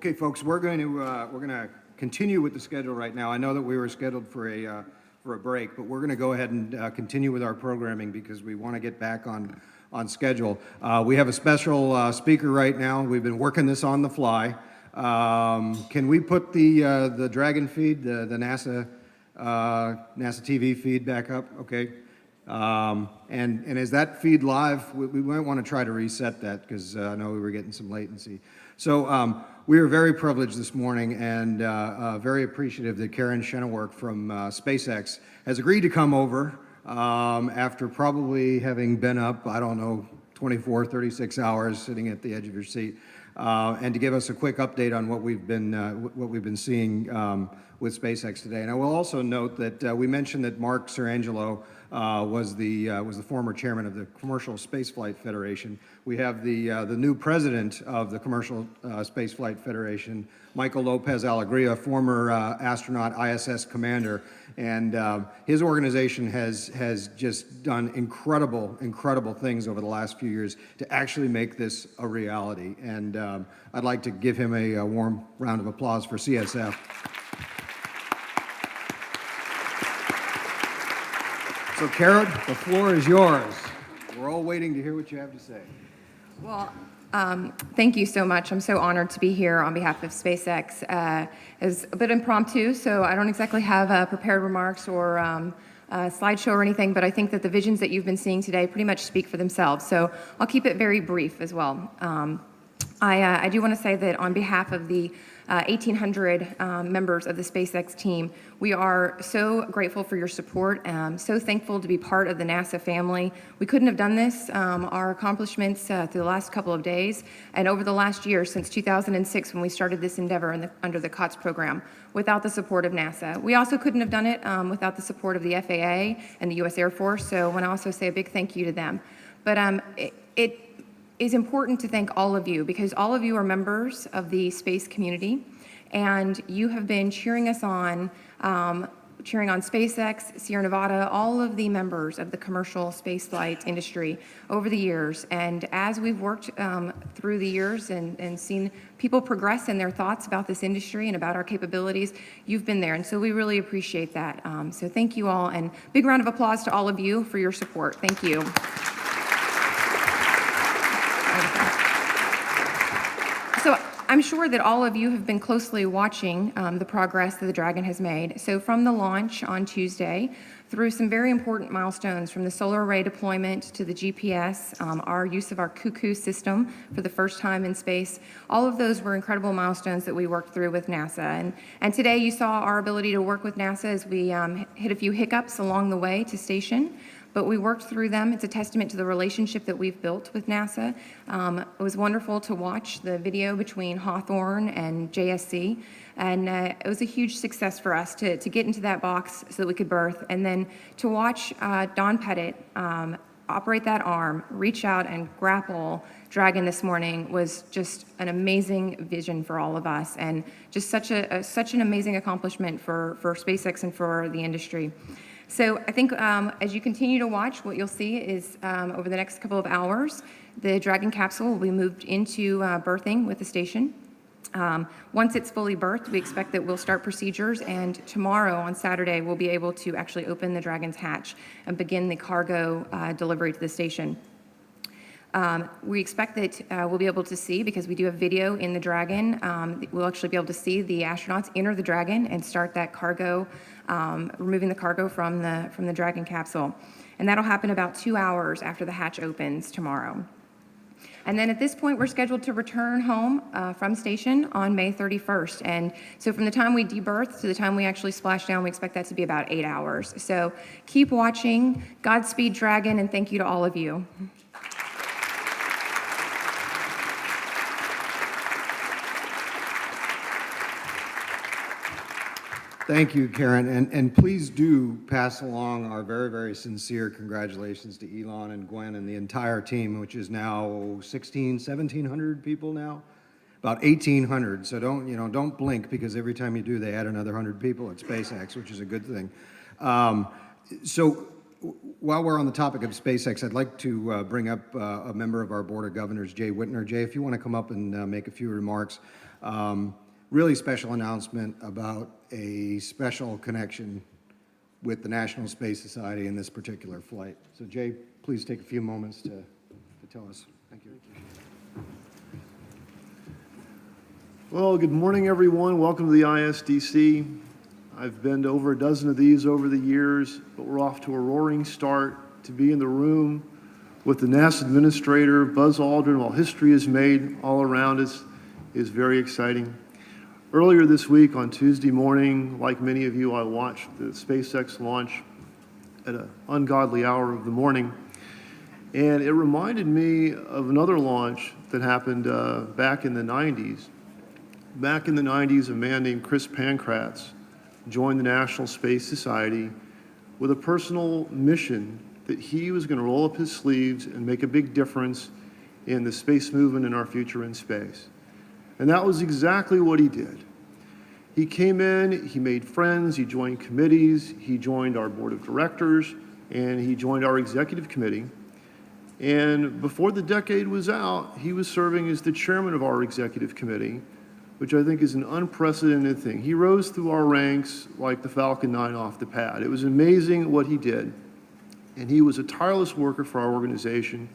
Okay, folks, we're going to continue with the schedule right now. I know that we were scheduled for a break, but we're going to go ahead and continue with our programming because we want to get back on schedule. We have a special speaker right now. We've been working this on the fly. Can we put the Dragon feed, the NASA TV feed back up? Okay. And is that feed live? We might want to try to reset that because I know we were getting some latency. So we are very privileged this morning and very appreciative that Karen Chenoweth from SpaceX has agreed to come over after probably having been up, I don't know, 24, 36 hours sitting at the edge of your seat, and to give us a quick update on what we've been seeing with SpaceX today. And I will also note that we mentioned that Mark Sirangelo was the former chairman of the Commercial Spaceflight Federation. We have the new president of the Commercial Spaceflight Federation, Michael Lopez Alegria, former astronaut ISS commander, and his organization has just done incredible things over the last few years to actually make this a reality. And I'd like to give him a warm round of applause for CSF. So, Karen, the floor is yours. We're all waiting to hear what you have to say. Well, thank you so much. I'm so honored to be here on behalf of SpaceX. It was a bit impromptu, so I don't exactly have prepared remarks or a slideshow or anything, but I think that the visions that you've been seeing today pretty much speak for themselves. So I'll keep it very brief as well. I do want to say that on behalf of the 1,800 members of the SpaceX team, we are so grateful for your support, so thankful to be part of the NASA family. We couldn't have done this, our accomplishments through the last couple of days, and over the last year since 2006 when we started this endeavor under the COTS program, without the support of NASA. We also couldn't have done it without the support of the FAA and the U.S. Air Force, so I want to also say a big thank you to them. But it is important to thank all of you because all of you are members of the space community and you have been cheering us on, cheering on SpaceX, Sierra Nevada, all of the members of the commercial spaceflight industry over the years. And as we've worked through the years and seen people progress in their thoughts about this industry and about our capabilities, you've been there. And so we really appreciate that. So thank you all, and big round of applause to all of you for your support. Thank you. So I'm sure that all of you have been closely watching the progress that the Dragon has made. So from the launch on Tuesday through some very important milestones, from the solar array deployment to the GPS, our use of our Cuckoo system for the first time in space, all of those were incredible milestones that we worked through with NASA. And today you saw our ability to work with NASA as we hit a few hiccups along the way to station. But we worked through them. It's a testament to the relationship that we've built with NASA. It was wonderful to watch the video between Hawthorne and JSC, and it was a huge success for us to get into that box so that we could berth, and then to watch Don Pettit operate that arm, reach out and grapple Dragon this morning was just an amazing vision for all of us, and just such an amazing accomplishment for SpaceX and for the industry. So I think as you continue to watch, what you'll see is over the next couple of hours, the Dragon capsule will be moved into berthing with the station. Once it's fully berthed, we expect that we'll start procedures, and tomorrow on Saturday, we'll be able to actually open the Dragon's hatch and begin the cargo delivery to the station. We expect that we'll be able to see, because we do have video in the Dragon, we'll actually be able to see the astronauts enter the Dragon and start that cargo, removing the cargo from the Dragon capsule. And that'll happen about 2 hours after the hatch opens tomorrow. And then at this point, we're scheduled to return home from station on May 31st. And so from the time we deberth to the time we actually splash down, we expect that to be about 8 hours. So keep watching. Godspeed, Dragon, and thank you to all of you. Thank you, Karen, and please do pass along our very sincere congratulations to Elon and Gwen and the entire team, which is now 1,700 people now, about 1,800. So don't blink, because every time you do, they add another 100 people at SpaceX, which is a good thing. So while we're on the topic of SpaceX, I'd like to bring up a member of our Board of Governors, Jay Whitner. Jay, if you want to come up and make a few remarks. Really special announcement about a special connection with the National Space Society in this particular flight. So Jay, please take a few moments to tell us. Thank you. Well, good morning, everyone. Welcome to the ISDC. I've been to over a dozen of these over the years, but we're off to a roaring start. To be in the room with the NASA administrator, Buzz Aldrin, while history is made all around us, is very exciting. Earlier this week, on Tuesday morning, like many of you, I watched the SpaceX launch at an ungodly hour of the morning. And it reminded me of another launch that happened back in the 90s. Back in the 90s, a man named Chris Pankratz joined the National Space Society with a personal mission that he was going to roll up his sleeves and make a big difference in the space movement and our future in space. And that was exactly what he did. He came in, he made friends, he joined committees, he joined our board of directors, and he joined our executive committee. And before the decade was out, he was serving as the chairman of our executive committee, which I think is an unprecedented thing. He rose through our ranks like the Falcon 9 off the pad. It was amazing what he did. And he was a tireless worker for our organization.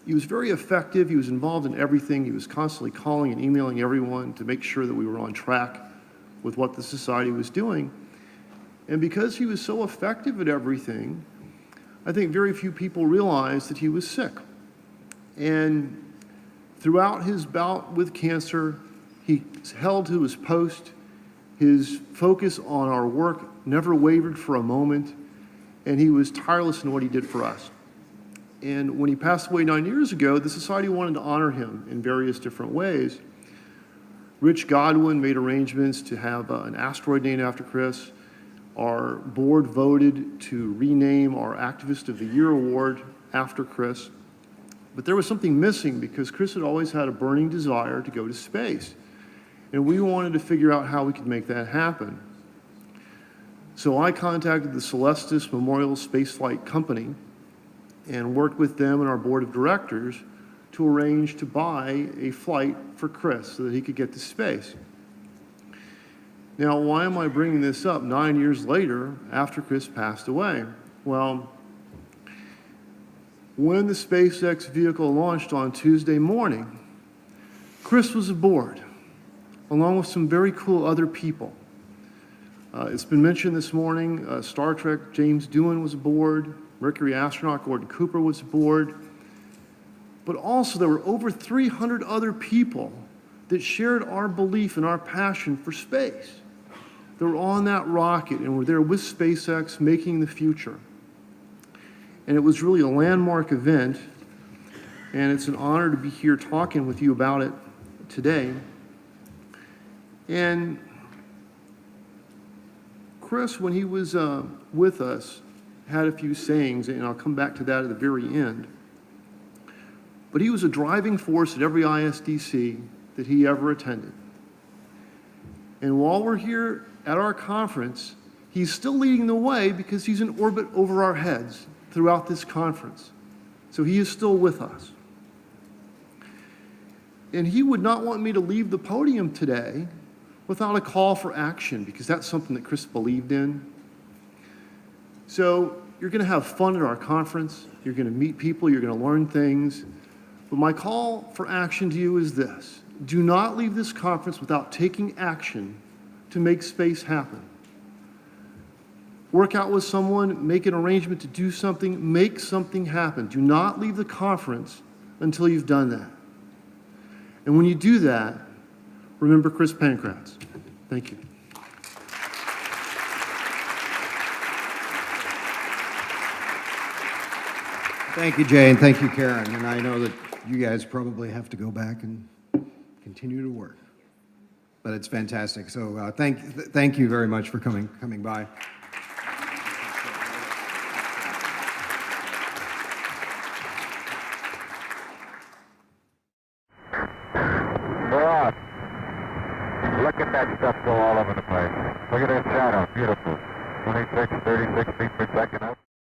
He was very effective. He was involved in everything. He was constantly calling and emailing everyone to make sure that we were on track with what the society was doing. And because he was so effective at everything, I think very few people realized that he was sick. And throughout his bout with cancer, he held to his post. His focus on our work never wavered for a moment, and he was tireless in what he did for us. And when he passed away 9 years ago, the society wanted to honor him in various different ways. Rich Godwin made arrangements to have an asteroid named after Chris. Our board voted to rename our Activist of the Year award after Chris. But there was something missing because Chris had always had a burning desire to go to space. And we wanted to figure out how we could make that happen. So I contacted the Celestis Memorial Spaceflight Company and worked with them and our board of directors to arrange to buy a flight for Chris so that he could get to space. Now, why am I bringing this up 9 years later after Chris passed away? Well, when the SpaceX vehicle launched on Tuesday morning, Chris was aboard, along with some very cool other people. It's been mentioned this morning, Star Trek James Doohan was aboard, Mercury astronaut Gordon Cooper was aboard, but also there were over 300 other people that shared our belief and our passion for space. They were on that rocket and were there with SpaceX making the future. And it was really a landmark event, and it's an honor to be here talking with you about it today. And Chris, when he was with us, had a few sayings, and I'll come back to that at the very end. But he was a driving force at every ISDC that he ever attended. And while we're here at our conference, he's still leading the way because he's in orbit over our heads throughout this conference. So he is still with us. And he would not want me to leave the podium today without a call for action, because that's something that Chris believed in. So you're going to have fun at our conference. You're going to meet people. You're going to learn things. But my call for action to you is this: do not leave this conference without taking action to make space happen. Work out with someone, make an arrangement to do something, make something happen. Do not leave the conference until you've done that. And when you do that, remember Chris Pankratz. Thank you. Thank you, Jay, and thank you, Karen. And I know that you guys probably have to go back and continue to work. But it's fantastic. So thank you very much for coming by. Look at that stuff go all over the place. Look at that shadow. Beautiful. 26, 36 feet per second.